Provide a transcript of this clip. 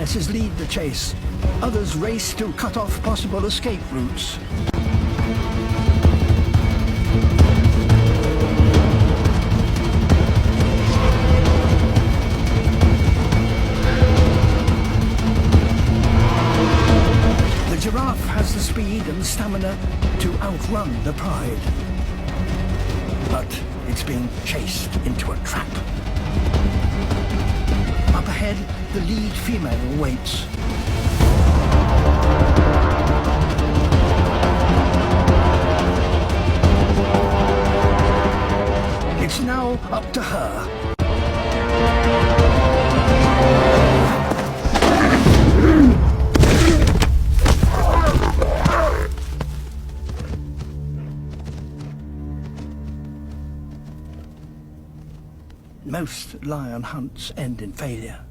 lionesses lead the chase. Others race to cut off possible escape routes. The giraffe has the speed and stamina to outrun the pride. But it's being chased into a trap. Up ahead, the lead female waits. It's now up to her. Most lion hunts end in failure.